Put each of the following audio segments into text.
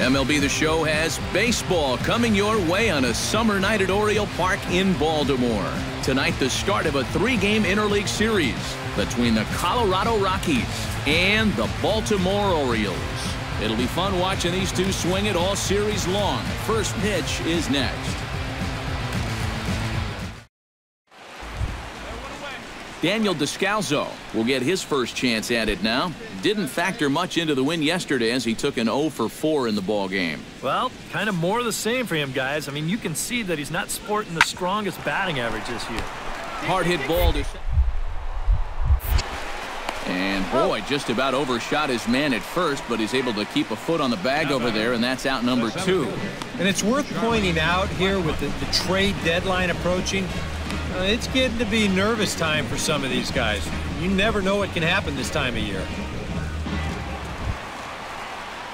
MLB The Show has baseball coming your way on a summer night at Oriole Park in Baltimore. Tonight, the start of a 3-game interleague series between the Colorado Rockies and the Baltimore Orioles. It'll be fun watching these two swing it all series long. First pitch is next. Daniel Descalzo will get his first chance at it now. Didn't factor much into the win yesterday as he took an 0 for 4 in the ball game. Well, kind of more of the same for him, guys. I mean, you can see that he's not sporting the strongest batting average this year. Hard hit ball to... And boy, just about overshot his man at first, but he's able to keep a foot on the bag over there, and that's out number 2. And it's worth pointing out here with the trade deadline approaching, it's getting to be nervous time for some of these guys. You never know what can happen this time of year.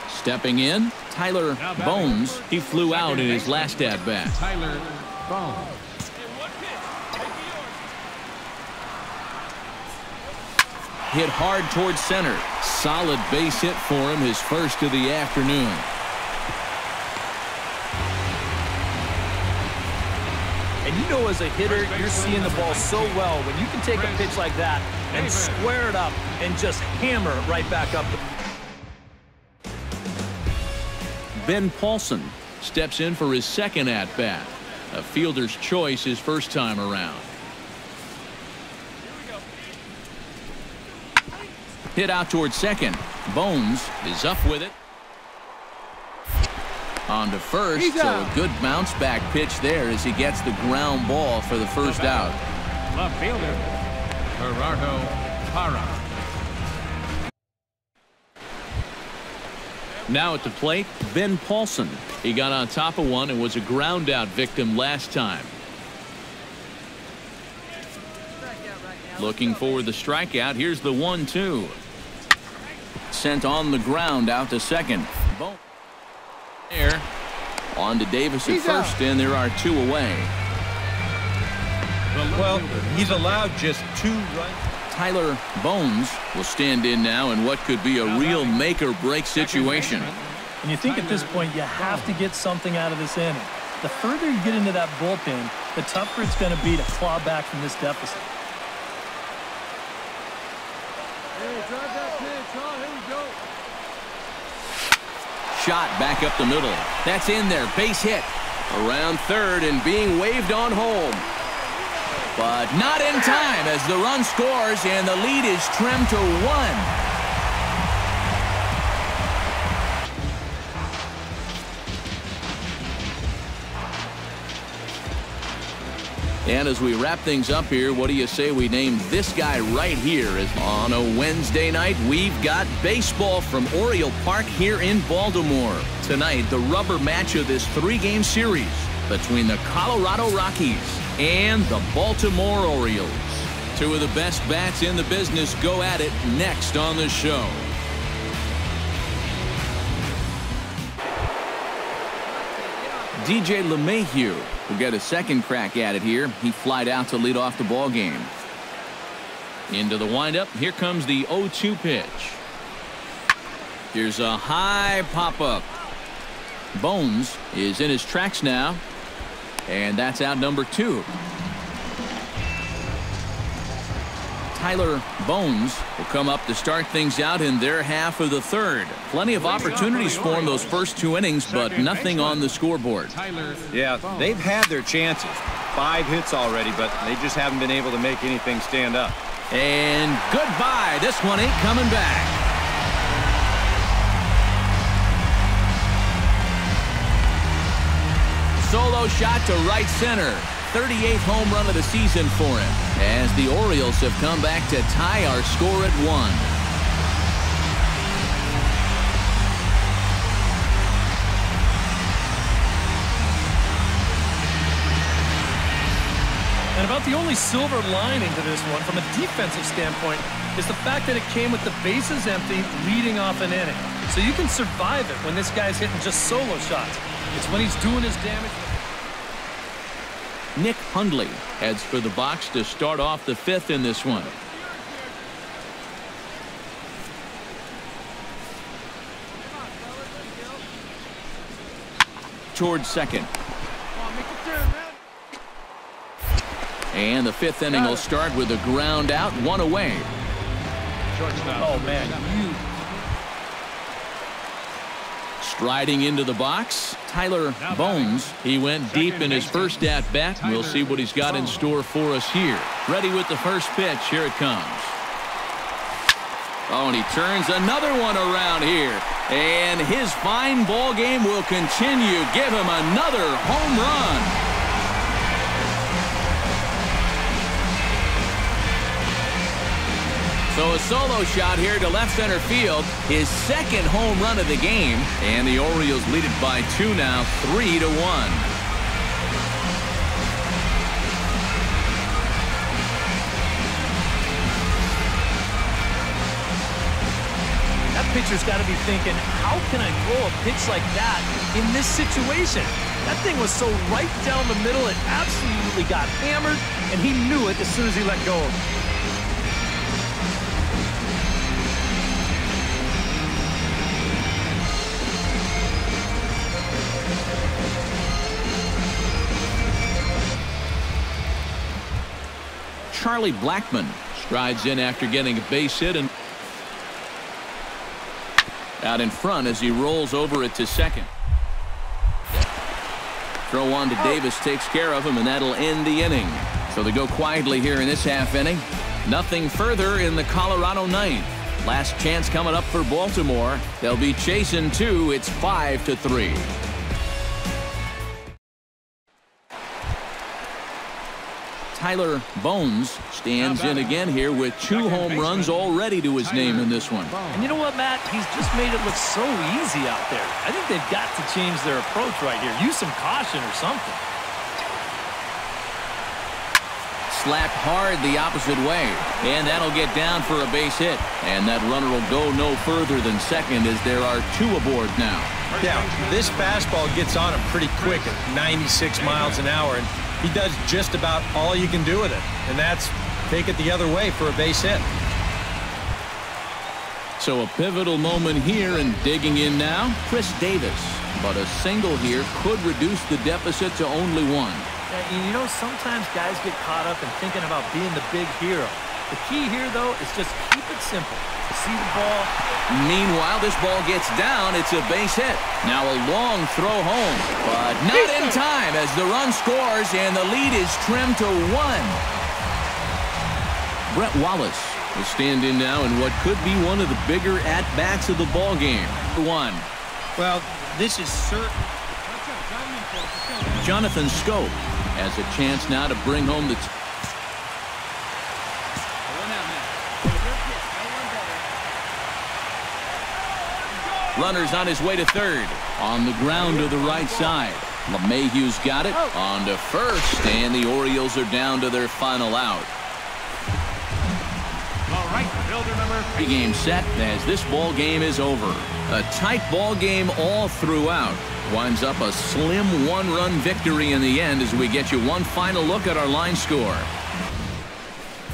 Stepping in, Tyler Bones. He flew out in his last at-bat. Tyler Bones. Hit hard towards center. Solid base hit for him, his first of the afternoon. And you know, as a hitter, you're seeing the ball so well when you can take a pitch like that and square it up and just hammer it right back up. Ben Paulson steps in for his second at-bat. A fielder's choice his first time around. Hit out towards second. Bones is up with it. On to first, so a good bounce back pitch there as he gets the ground ball for the first out. Left fielder, Gerardo Parra. Now at the plate, Ben Paulson. He got on top of one and was a ground out victim last time. Looking for the strikeout. Here's the 1-2. Sent on the ground out to second. There. On to Davis at first, and there are 2 away. Well, he's allowed just 2 runs. Tyler Bones will stand in now in what could be a real make-or-break situation. And you think at this point you have to get something out of this inning. The further you get into that bullpen, the tougher it's going to be to claw back from this deficit. Shot back up the middle. That's in there. Base hit. Around third and being waved on home. But not in time as the run scores and the lead is trimmed to 1. And as we wrap things up here, what do you say we name this guy right here? As on a Wednesday night, we've got baseball from Oriole Park here in Baltimore. Tonight, the rubber match of this 3-game series between the Colorado Rockies and the Baltimore Orioles. 2 of the best bats in the business go at it next on the show. DJ LeMahieu will get a second crack at it here. He flied out to lead off the ball game. Into the windup. Here comes the 0-2 pitch. Here's a high pop-up. Bones is in his tracks now. And that's out number 2. Tyler Bones will come up to start things out in their half of the third. Plenty of opportunities for him those first 2 innings, but nothing on the scoreboard. Yeah, they've had their chances. 5 hits already, but they just haven't been able to make anything stand up. And goodbye. This one ain't coming back. Solo shot to right center. 38th home run of the season for him as the Orioles have come back to tie our score at 1. And about the only silver lining to this one from a defensive standpoint is the fact that it came with the bases empty leading off an inning. So you can survive it when this guy's hitting just solo shots. It's when he's doing his damage. Nick Hundley heads for the box to start off the 5th in this one. towards second. And the fifth inning will start with a ground out, one away. Oh, man, Striding into the box, Tyler Bones. He went deep in his first at-bat. We'll see what he's got in store for us here. Ready with the first pitch. Here it comes. Oh, and he turns another one around here. And his fine ball game will continue. Give him another home run. So a solo shot here to left center field, his second home run of the game, and the Orioles lead it by 2 now, 3-1. that pitcher's got to be thinking, how can I throw a pitch like that in this situation? That thing was so right down the middle, it absolutely got hammered, and he knew it as soon as he let go. Charlie Blackmon strides in after getting a base hit and out in front as he rolls over it to second. Throw on to Davis takes care of him, and that'll end the inning. So they go quietly here in this half inning. Nothing further in the Colorado ninth. Last chance coming up for Baltimore. They'll be chasing 2. It's 5-3. Tyler Bones stands in again here with 2 home runs already to his name in this one. And you know what, Matt? He's just made it look so easy out there. I think they've got to change their approach right here. Use some caution or something. Slapped hard the opposite way, and that'll get down for a base hit. And that runner will go no further than second as there are 2 aboard now. Yeah, this fastball gets on him pretty quick at 96 miles an hour, and he does just about all you can do with it, and that's take it the other way for a base hit. So a pivotal moment here, and digging in now, Chris Davis. But a single here could reduce the deficit to only 1. And you know, sometimes guys get caught up in thinking about being the big hero. The key here, though, is just keep it simple. See the ball. Meanwhile, this ball gets down. It's a base hit. Now a long throw home, but not in time as the run scores and the lead is trimmed to 1. Brett Wallace will stand in now in what could be one of the bigger at-bats of the ball game. 1. Well, this is certain. Jonathan Scope has a chance now to bring home the runner's on his way to third. On the ground to the right side. LeMahieu's got it on to first, and the Orioles are down to their final out. All right, fielder number 3. Game set as this ball game is over. A tight ball game all throughout. Winds up a slim 1-run victory in the end as we get you one final look at our line score.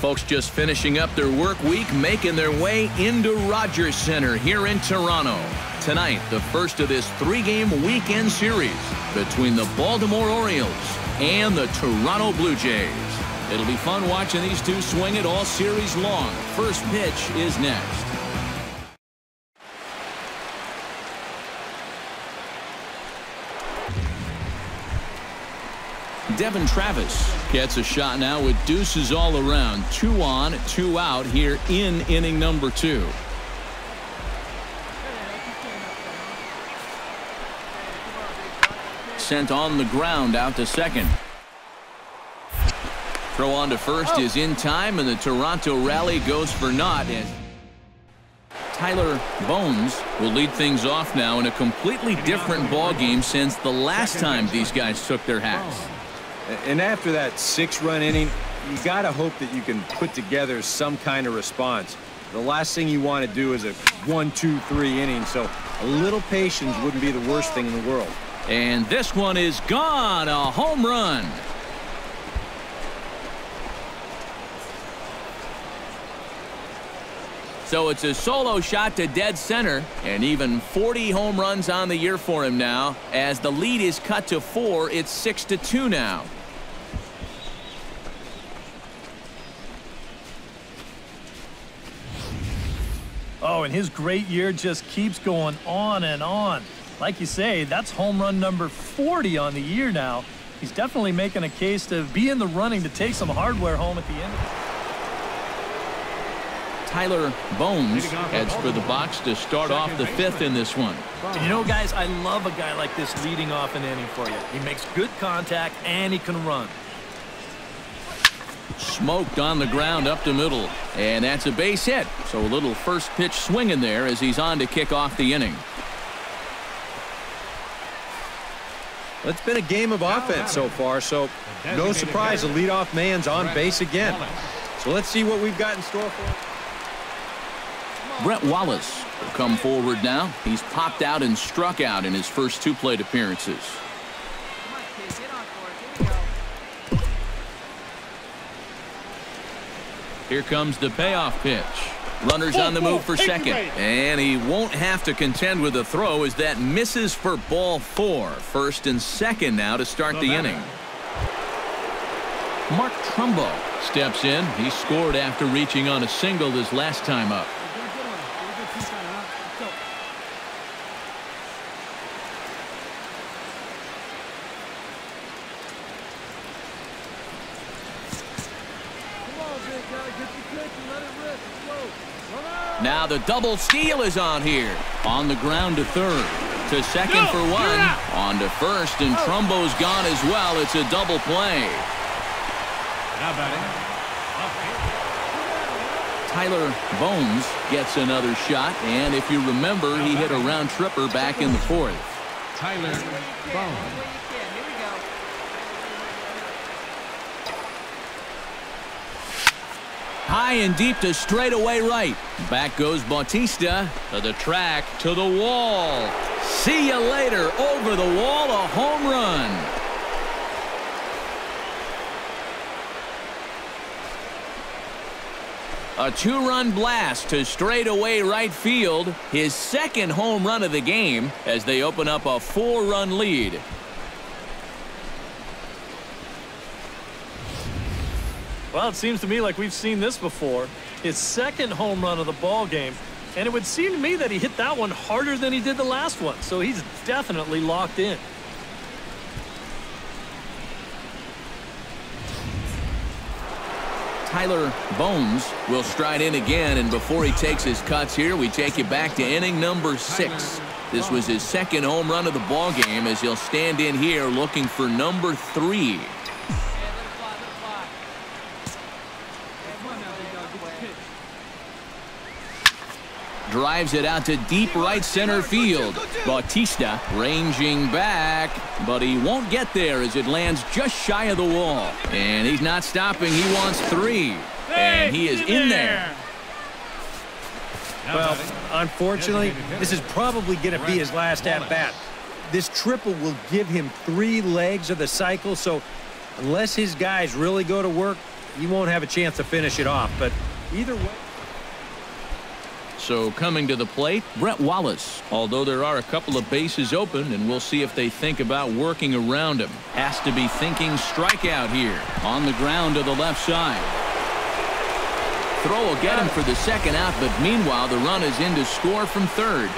Folks just finishing up their work week, making their way into Rogers Center here in Toronto. Tonight, the first of this 3-game weekend series between the Baltimore Orioles and the Toronto Blue Jays. It'll be fun watching these two swing it all series long. First pitch is next. Devin Travis gets a shot now with deuces all around. 2 on, 2 out here in inning number 2. Sent on the ground out to second. Throw on to first is in time, and the Toronto rally goes for naught. And Tyler Bones will lead things off now in a completely different ball game since the last time these guys took their hats. And after that 6-run inning, you got to hope that you can put together some kind of response. The last thing you want to do is a 1-2-3 inning, so a little patience wouldn't be the worst thing in the world. And this one is gone, a home run. So it's a solo shot to dead center, and even 40 home runs on the year for him now. As the lead is cut to 4, it's 6-2 now. Oh, and his great year just keeps going on and on. Like you say, that's home run number 40 on the year now. He's definitely making a case to be in the running to take some hardware home at the end. Tyler Bones heads for the box to start off the 5th in this one. And you know, guys, I love a guy like this leading off an inning for you. He makes good contact and he can run. Smoked on the ground up the middle, and that's a base hit. So a little first pitch swing in there as he's on to kick off the inning. It's been a game of offense so far, so no surprise the leadoff man's on base again. So let's see what we've got in store for him. Brett Wallace will come forward now. He's popped out and struck out in his first 2 plate appearances. Here comes the payoff pitch. Runners on the move for second. And he won't have to contend with a throw as that misses for ball 4. First and second now to start the inning. Mark Trumbo steps in. He scored after reaching on a single his last time up. Now the double steal is on here. On the ground to third. To second for 1. On to first, and Trumbo's gone as well. It's a double play. Tyler Bones gets another shot, and if you remember, he hit a round tripper back in the 4th. Tyler Bones. High and deep to straightaway right. Back goes Bautista to the track, to the wall. See you later. Over the wall, a home run. A 2-run blast to straightaway right field. His second home run of the game as they open up a 4-run lead. Well, it seems to me like we've seen this before. His second home run of the ball game, and it would seem to me that he hit that one harder than he did the last one, so he's definitely locked in. Tyler Bones will stride in again, and before he takes his cuts here, we take you back to inning number 6. This was his second home run of the ball game as he'll stand in here looking for number 3. Drives it out to deep right center field. Bautista ranging back, but he won't get there as it lands just shy of the wall. And he's not stopping. He wants 3. And he is in there. Well, unfortunately, this is probably going to be his last at-bat. This triple will give him 3 legs of the cycle, so unless his guys really go to work, he won't have a chance to finish it off. But either way. So coming to the plate, Brett Wallace. Although there are a couple of bases open, and we'll see if they think about working around him. Has to be thinking strikeout here. On the ground to the left side. Throw will get him for the second out, but meanwhile the run is in to score from third.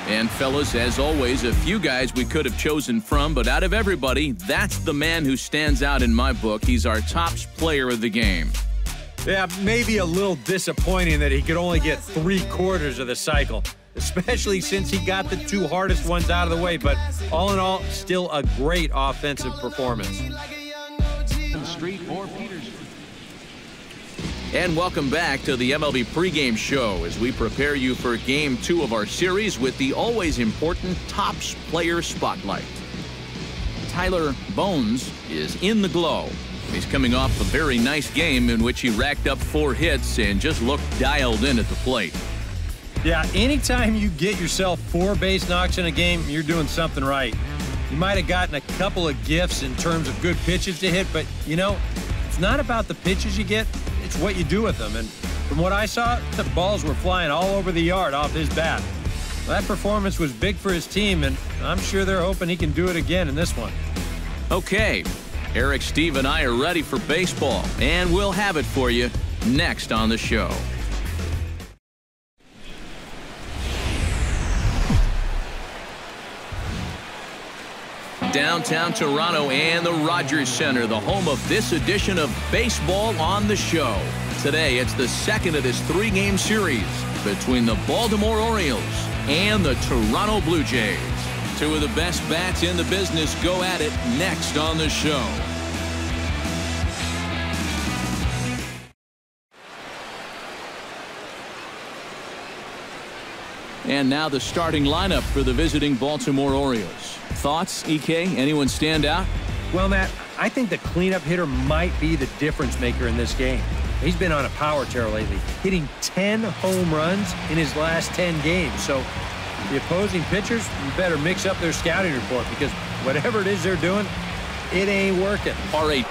And fellas, as always, a few guys we could have chosen from, but out of everybody, that's the man who stands out in my book. He's our top player of the game. Yeah, maybe a little disappointing that he could only get 3/4 of the cycle, especially since he got the 2 hardest ones out of the way. But all in all, still a great offensive performance. Street or Peterson. And welcome back to the MLB pregame show as we prepare you for Game 2 of our series with the always important Topps Player Spotlight. Tyler Bones is in the glow. He's coming off a very nice game in which he racked up 4 hits and just looked dialed in at the plate. Yeah, anytime you get yourself 4 base knocks in a game, you're doing something right. You might have gotten a couple of gifts in terms of good pitches to hit, but, you know, it's not about the pitches you get, it's what you do with them. And from what I saw, the balls were flying all over the yard off his bat. That performance was big for his team, and I'm sure they're hoping he can do it again in this one. Okay, Eric, Steve, and I are ready for baseball, and we'll have it for you next on the show. Downtown Toronto and the Rogers Center, the home of this edition of Baseball on the Show. Today, it's the second of this 3-game series between the Baltimore Orioles and the Toronto Blue Jays. 2 of the best bats in the business go at it next on the show. And now the starting lineup for the visiting Baltimore Orioles. Thoughts, EK? Anyone stand out? Well, Matt, I think the cleanup hitter might be the difference maker in this game. He's been on a power tear lately, hitting 10 home runs in his last 10 games. So the opposing pitchers better mix up their scouting report, because whatever it is they're doing, it ain't working. All right.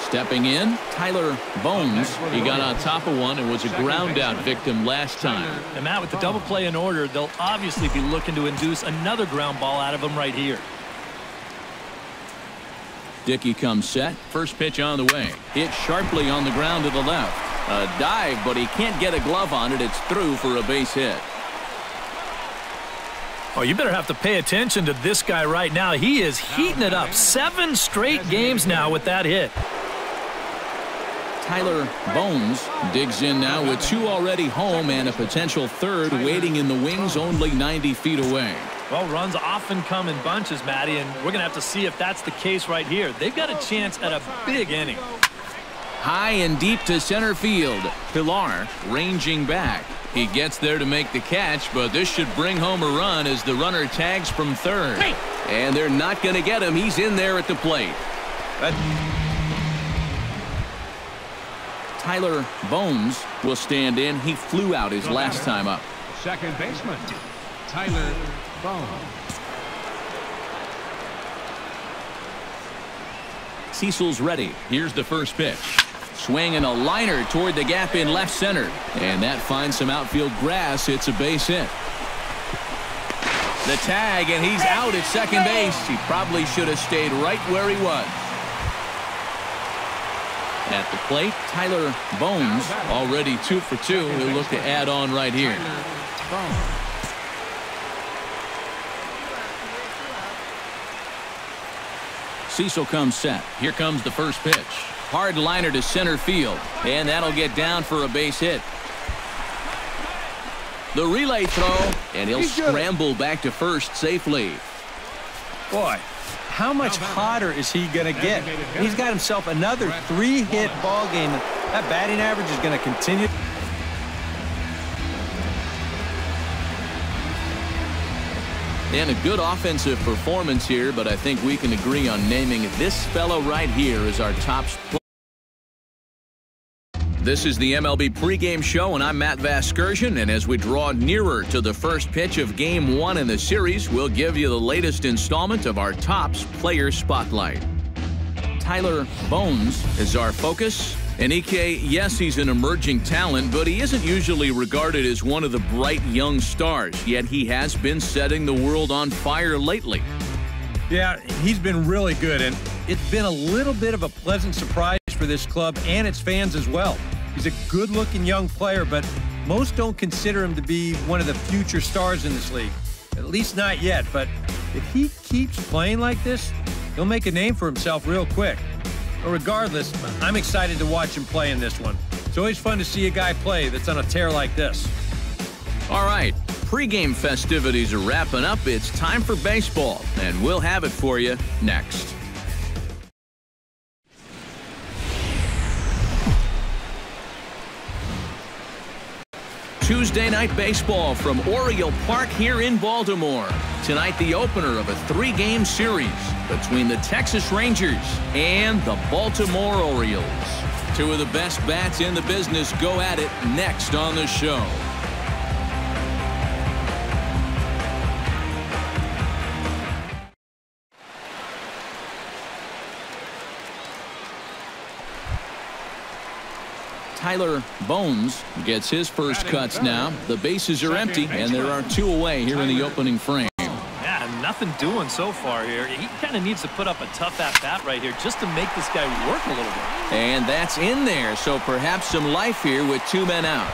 Stepping in, Tyler Bones. He got on top of one and was a ground-out victim last time. And Matt, with the double play in order, they'll obviously be looking to induce another ground ball out of him right here. Dickey comes set. First pitch on the way. Hit sharply on the ground to the left. A dive, but he can't get a glove on it. It's through for a base hit. Oh, you better have to pay attention to this guy right now. He is heating it up. 7 straight games now with that hit. Tyler Bones digs in now with 2 already home and a potential 3rd waiting in the wings only 90 feet away. Well, runs often come in bunches, Matty, and we're going to have to see if that's the case right here. They've got a chance at a big inning. High and deep to center field. Pilar ranging back. He gets there to make the catch, but this should bring home a run as the runner tags from 3rd. And they're not going to get him. He's in there at the plate. Tyler Bones will stand in. He flew out his last time up. Second baseman, Tyler Bones. Cecil's ready. Here's the first pitch. Swinging a liner toward the gap in left center. And that finds some outfield grass. It's a base hit. The tag, and he's out at second base. He probably should have stayed right where he was. At the plate, Tyler Bones, already 2 for 2. He'll look to add on right here. Cecil comes set. Here comes the first pitch. Hard liner to center field, and that'll get down for a base hit. The relay throw, and he'll scramble back to first safely. Boy, how much hotter is he going to get? He's got himself another 3-hit ball game. That batting average is going to continue. And a good offensive performance here, but I think we can agree on naming this fellow right here as our top player. This is the MLB pregame show, and I'm Matt Vasgersian, and as we draw nearer to the first pitch of Game 1 in the series, we'll give you the latest installment of our Topps Player Spotlight. Tyler Bones is our focus. And EK, yes, he's an emerging talent, but he isn't usually regarded as one of the bright young stars, yet he has been setting the world on fire lately. Yeah, he's been really good, and it's been a little bit of a pleasant surprise for this club and its fans as well. He's a good-looking young player, but most don't consider him to be one of the future stars in this league. At least not yet, but if he keeps playing like this, he'll make a name for himself real quick. But regardless, I'm excited to watch him play in this one. It's always fun to see a guy play that's on a tear like this. All right, pregame festivities are wrapping up. It's time for baseball, and we'll have it for you next. Tuesday Night Baseball from Oriole Park here in Baltimore. Tonight, the opener of a 3-game series between the Texas Rangers and the Baltimore Orioles. Two of the best bats in the business go at it next on the show. Tyler Bones gets his first cuts now. The bases are empty, and there are 2 away here in the opening frame. Yeah, nothing doing so far here. He kind of needs to put up a tough at-bat right here just to make this guy work a little bit. And that's in there, so perhaps some life here with 2 men out.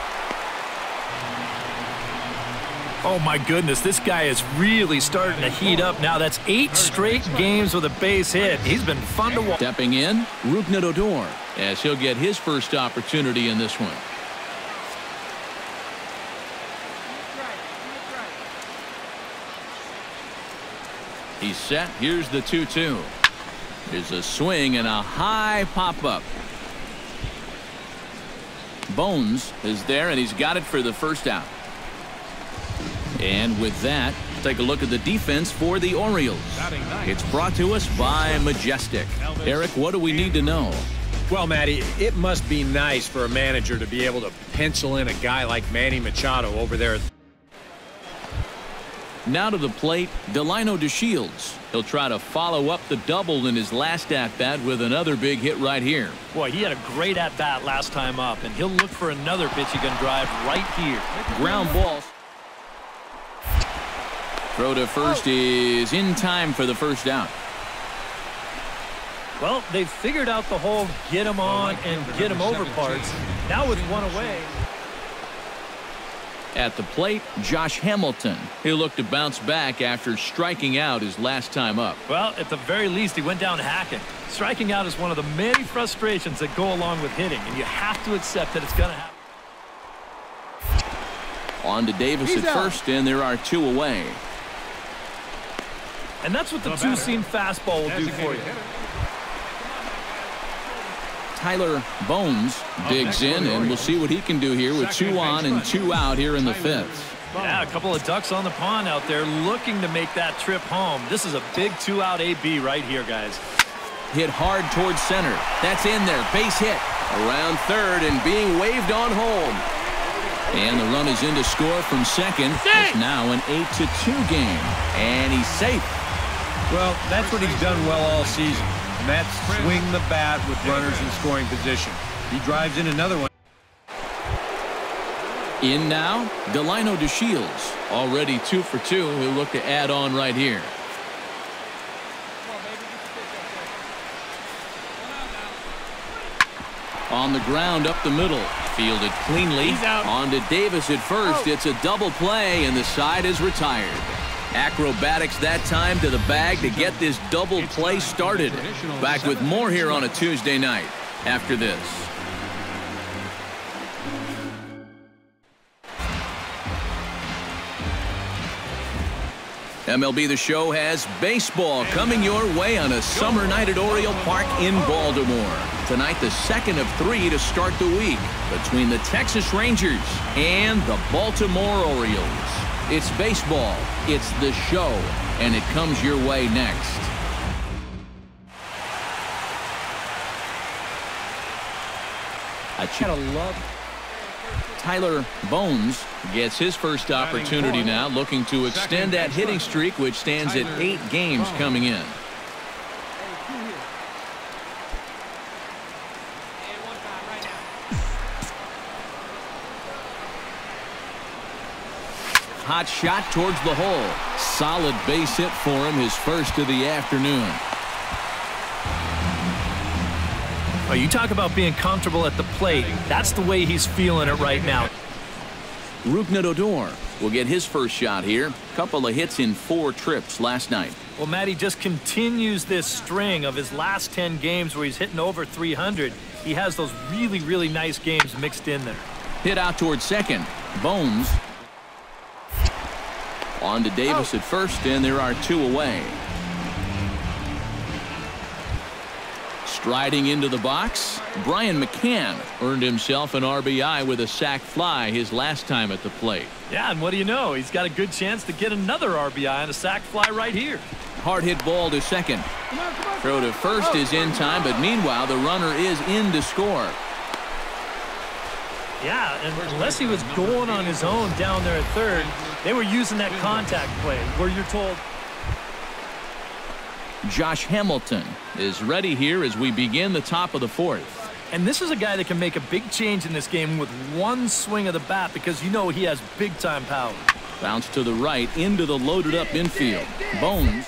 Oh, my goodness, this guy is really starting to heat up now. That's 8 straight games with a base hit. He's been fun to watch. Stepping in, Odor, as he'll get his first opportunity in this one. He's set. Here's the 2-2. There's a swing and a high pop-up. Bones is there, and he's got it for the first out. And with that, take a look at the defense for the Orioles. It's brought to us by Majestic. Eric, what do we need to know? Well, Matty, it must be nice for a manager to be able to pencil in a guy like Manny Machado over there. Now to the plate, Delino DeShields. He'll try to follow up the double in his last at-bat with another big hit right here. Boy, he had a great at-bat last time up, and he'll look for another pitch he can drive right here. Ground ball. Throw to first is in time for the first out. Well, they've figured out the whole get him on and get him over parts. Now with 1 away. At the plate, Josh Hamilton. He'll look to bounce back after striking out his last time up. Well, at the very least, he went down hacking. Striking out is one of the many frustrations that go along with hitting, and you have to accept that it's going to happen. On to Davis at first, and there are 2 away. And that's what the 2-seam fastball will do for you. Tyler Bones digs in, and we'll see what he can do here with 2 on and 2 out here in the 5th. Yeah, a couple of ducks on the pond out there looking to make that trip home. This is a big 2-out AB right here, guys. Hit hard towards center. That's in there. Base hit. Around third and being waved on home. And the run is in to score from second. It's now an 8-2 game. And he's safe. Well, that's what he's done well all season. And that's swing the bat with runners in scoring position. He drives in another one. In now, Delino DeShields. Already 2 for 2. He'll look to add on right here. On the ground up the middle. Fielded cleanly. On to Davis at first. It's a double play, and the side is retired. Acrobatics that time to the bag to get this double play started. Back with more here on a Tuesday night after this. MLB The Show has baseball coming your way on a summer night at Oriole Park in Baltimore. Tonight, the second of 3 to start the week between the Texas Rangers and the Baltimore Orioles. It's baseball, it's the show, and it comes your way next. Tyler Bones gets his first opportunity now, looking to extend that hitting streak, which stands at 8 games coming in. Hot shot towards the hole. Solid base hit for him, his first of the afternoon. Oh, you talk about being comfortable at the plate. That's the way he's feeling it right now. Odor will get his first shot here. Couple of hits in 4 trips last night. Well, Matty just continues this string of his last 10 games where he's hitting over 300. He has those really, really nice games mixed in there. Hit out towards second. Bones. On to Davis at first, and there are 2 away. Striding into the box, Brian McCann earned himself an RBI with a sac fly his last time at the plate. Yeah, and what do you know? He's got a good chance to get another RBI and a sac fly right here. Hard hit ball to second. Throw to first is in time, but meanwhile the runner is in to score. Yeah, and unless he was going on his own down there at third, they were using that contact play where you're told. Josh Hamilton is ready here as we begin the top of the fourth. And this is a guy that can make a big change in this game with one swing of the bat because you know he has big-time power. Bounce to the right into the loaded-up infield. Bones.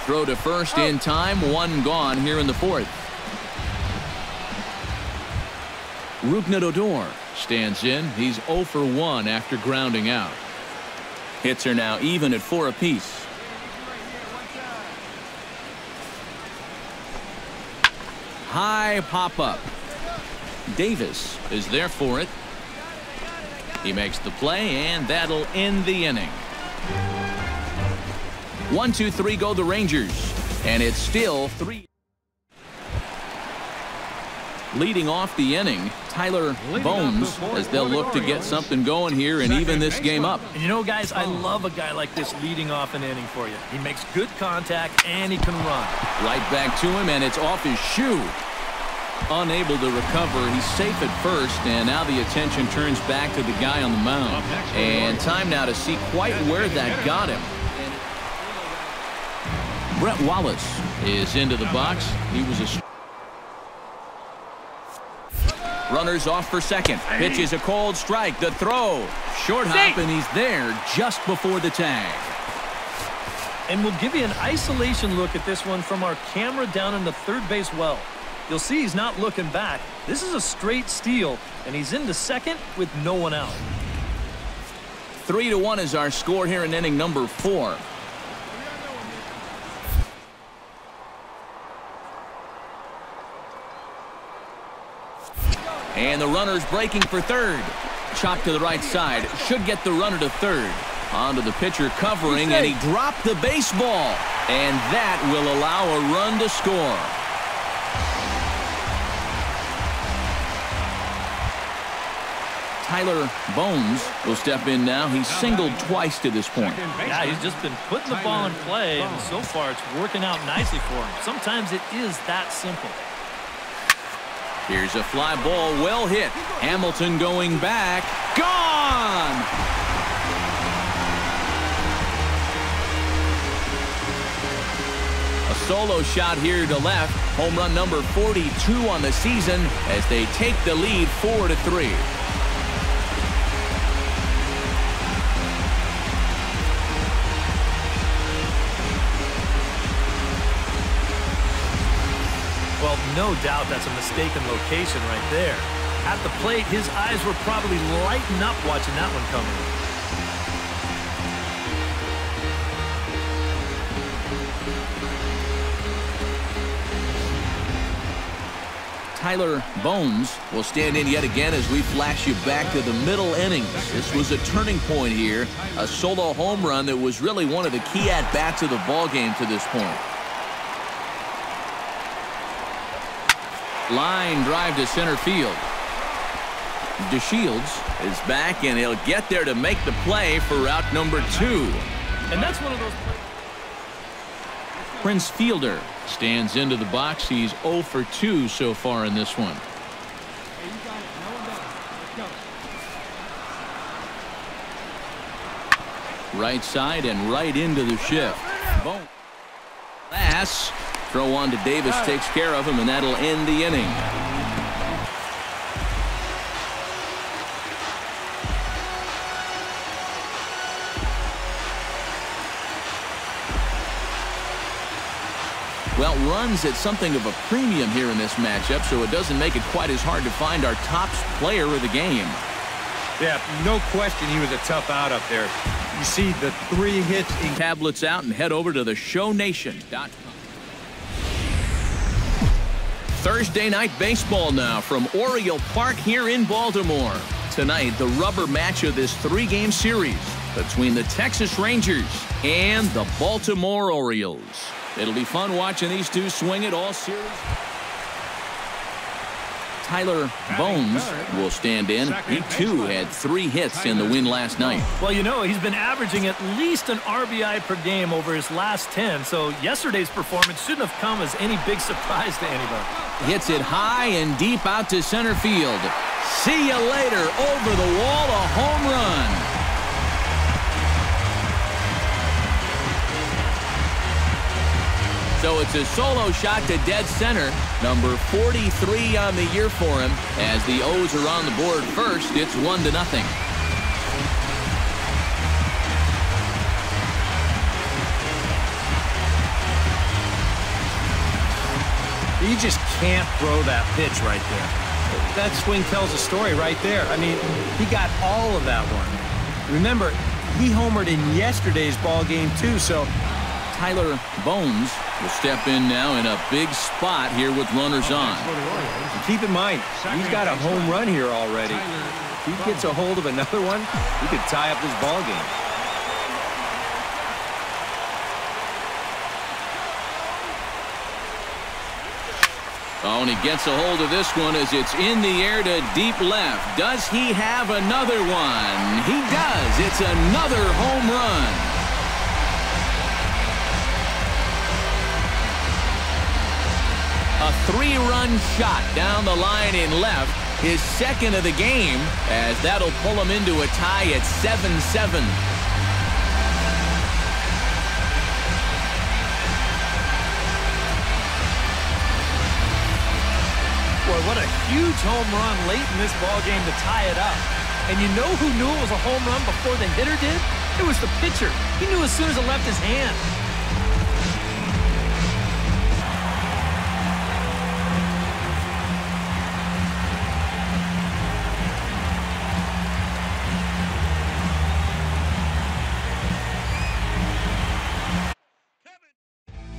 Throw to first in time. One gone here in the fourth. Rougned Odor stands in. He's 0 for 1 after grounding out. Hits are now even at 4 apiece. High pop-up. Davis is there for it. He makes the play, and that'll end the inning. 1, 2, 3 go the Rangers, and it's still 3. Leading off the inning, Tyler Bones, as they'll look to get something going here and even this game up. And you know, guys, I love a guy like this leading off an inning for you. He makes good contact, and he can run. Right back to him, and it's off his shoe. Unable to recover. He's safe at first, and now the attention turns back to the guy on the mound. And time now to see quite where that got him. Brett Wallace is into the box. He was a... Runners off for second. Pitch is a cold strike. The throw. Short hop, and he's there just before the tag. And we'll give you an isolation look at this one from our camera down in the third base well. You'll see he's not looking back. This is a straight steal, and he's into second with no one out. 3-1 is our score here in inning number 4. And the runner's breaking for third. Chop to the right side. Should get the runner to third. Onto the pitcher covering, and he dropped the baseball. And that will allow a run to score. Tyler Bones will step in now. He's singled twice to this point. Yeah, he's just been putting the ball in play, and so far it's working out nicely for him. Sometimes it is that simple. Here's a fly ball, well hit. Hamilton going back. Gone! A solo shot here to left. Home run number 42 on the season as they take the lead 4-3. Well, no doubt that's a mistaken location right there. At the plate, his eyes were probably lighting up watching that one coming. Tyler Bones will stand in yet again as we flash you back to the middle innings. This was a turning point here. A solo home run that was really one of the key at-bats of the ballgame to this point. Line drive to center field. DeShields is back, and he'll get there to make the play for route number 2. And that's one of those plays. Prince Fielder stands into the box. He's 0 for 2 so far in this one. Right side and right into the shift. Boom. Pass. Throw on to Davis takes care of him, and that'll end the inning. Well, runs at something of a premium here in this matchup, so it doesn't make it quite as hard to find our top player of the game. Yeah, no question he was a tough out up there. You see the 3 hits. Tablets out and head over to the ShowNation.com. Thursday night baseball now from Oriole Park here in Baltimore. Tonight, the rubber match of this 3-game series between the Texas Rangers and the Baltimore Orioles. It'll be fun watching these two swing it all series. Tyler Bones will stand in. He, too, had 3 hits in the win last night. Well, you know, he's been averaging at least an RBI per game over his last 10, so yesterday's performance shouldn't have come as any big surprise to anybody. Hits it high and deep out to center field. See you later. Over the wall, a home run. So it's a solo shot to dead center. Number 43 on the year for him. As the O's are on the board first, it's 1-0. You just can't throw that pitch right there. That swing tells a story right there. I mean, he got all of that one. Remember, he homered in yesterday's ball game too, so Tyler Bones will step in now in a big spot here with runners on. And keep in mind, he's got a home run here already. If he gets a hold of another one, he could tie up this ball game. Oh, and he gets a hold of this one as it's in the air to deep left. Does he have another one? He does. It's another home run. A 3-run shot down the line in left, his second of the game, as that'll pull him into a tie at 7-7. Boy, what a huge home run late in this ball game to tie it up. And you know who knew it was a home run before the hitter did? It was the pitcher. He knew as soon as it left his hand.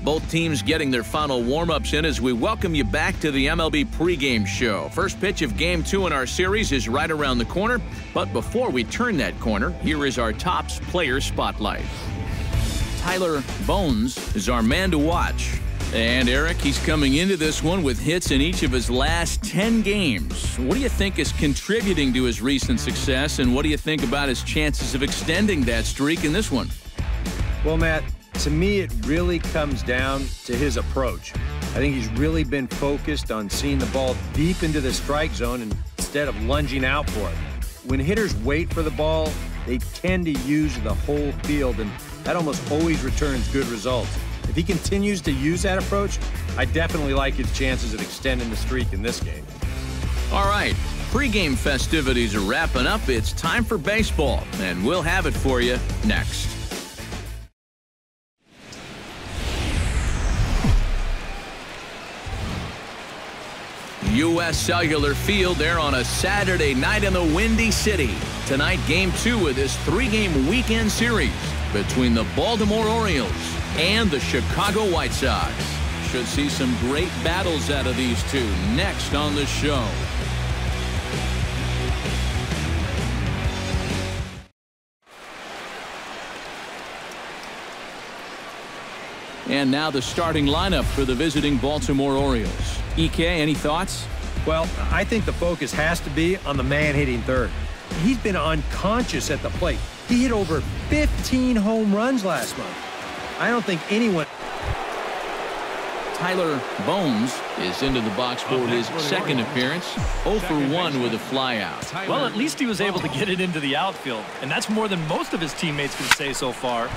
Both teams getting their final warm-ups in as we welcome you back to the MLB pregame show. First pitch of Game 2 in our series is right around the corner. But before we turn that corner, here is our Topps player spotlight. Tyler Bones is our man to watch. And Eric, he's coming into this one with hits in each of his last 10 games. What do you think is contributing to his recent success, and what do you think about his chances of extending that streak in this one? Well, Matt, to me, it really comes down to his approach. I think he's really been focused on seeing the ball deep into the strike zone instead of lunging out for it. When hitters wait for the ball, they tend to use the whole field, and that almost always returns good results. If he continues to use that approach, I definitely like his chances of extending the streak in this game. All right, pregame festivities are wrapping up. It's time for baseball, and we'll have it for you next. U.S. Cellular Field there on a Saturday night in the Windy City. Tonight, Game 2 of this 3-game weekend series between the Baltimore Orioles and the Chicago White Sox. Should see some great battles out of these two next on the show. And now the starting lineup for the visiting Baltimore Orioles. EK, any thoughts? Well, I think the focus has to be on the man hitting third. He's been unconscious at the plate. He hit over 15 home runs last month. I don't think anyone... Tyler Bones is into the box for his second appearance. 0 for 1 with a flyout. Well, at least he was able to get it into the outfield, and that's more than most of his teammates can say so far.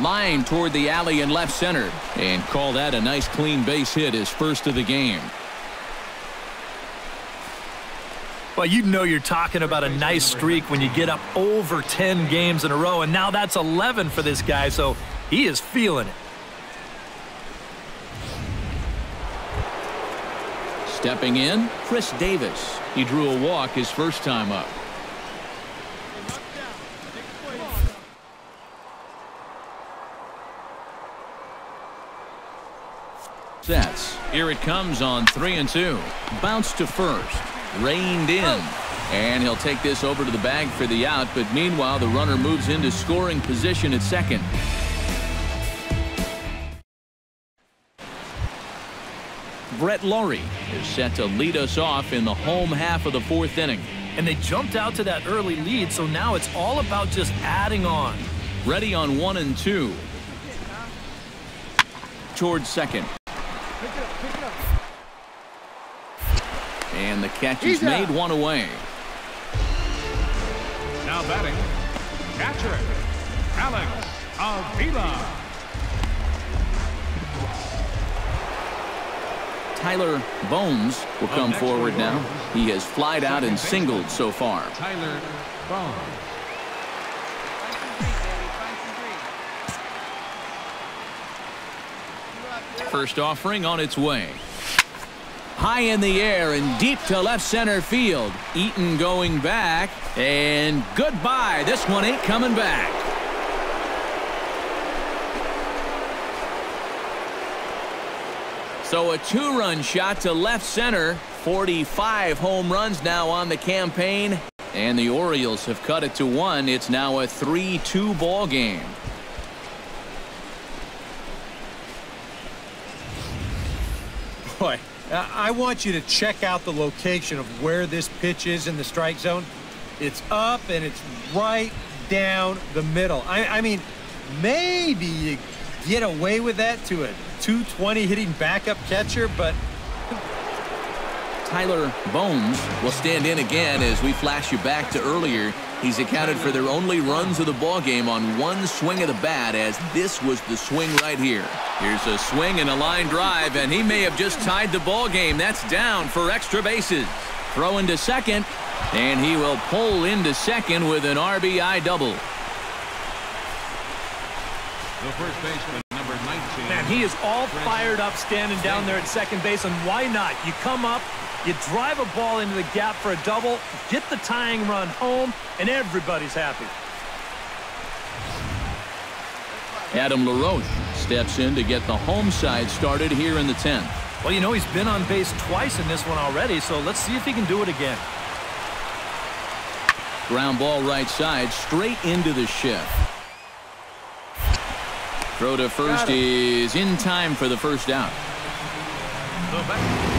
Line toward the alley in left center, and call that a nice clean base hit, his first of the game. Well, you know you're talking about a nice streak when you get up over 10 games in a row, and now that's 11 for this guy, so he is feeling it. Stepping in, Chris Davis. He drew a walk his first time up. Sets. Here it comes on 3-2. Bounce to first. Reined in. And he'll take this over to the bag for the out, but meanwhile the runner moves into scoring position at second. Brett Laurie is set to lead us off in the home half of the 4th inning. And they jumped out to that early lead, so now it's all about just adding on. Ready on 1 and 2. Towards second. And the catch is made, 1 away. Now batting, catcher, Alex Avila. Tyler Bones will come forward now. He has flied out and singled so far. Tyler Bones. First offering on its way. High in the air and deep to left center field. Eaton going back, and goodbye. This one ain't coming back. So a 2-run shot to left center. 45 home runs now on the campaign, and the Orioles have cut it to 1. It's now a 3-2 ball game. Boy, I want you to check out the location of where this pitch is in the strike zone. It's up and it's right down the middle. I mean, maybe you get away with that to a 220 hitting backup catcher, but Tyler Bones will stand in again as we flash you back to earlier. He's accounted for their only runs of the ball game on 1 swing of the bat, as this was the swing right here. Here's a swing and a line drive, and he may have just tied the ball game. That's down for extra bases. Throw into second, and he will pull into second with an RBI double. The first baseman, number 19. Man, he is all fired up standing down there at second base, and why not? You come up, you drive a ball into the gap for a double, get the tying run home, and everybody's happy. Adam LaRoche steps in to get the home side started here in the 10th. Well, you know, he's been on base twice in this one already, so let's see if he can do it again. Ground ball right side, straight into the shift. Throw to first is in time for the first out. The back.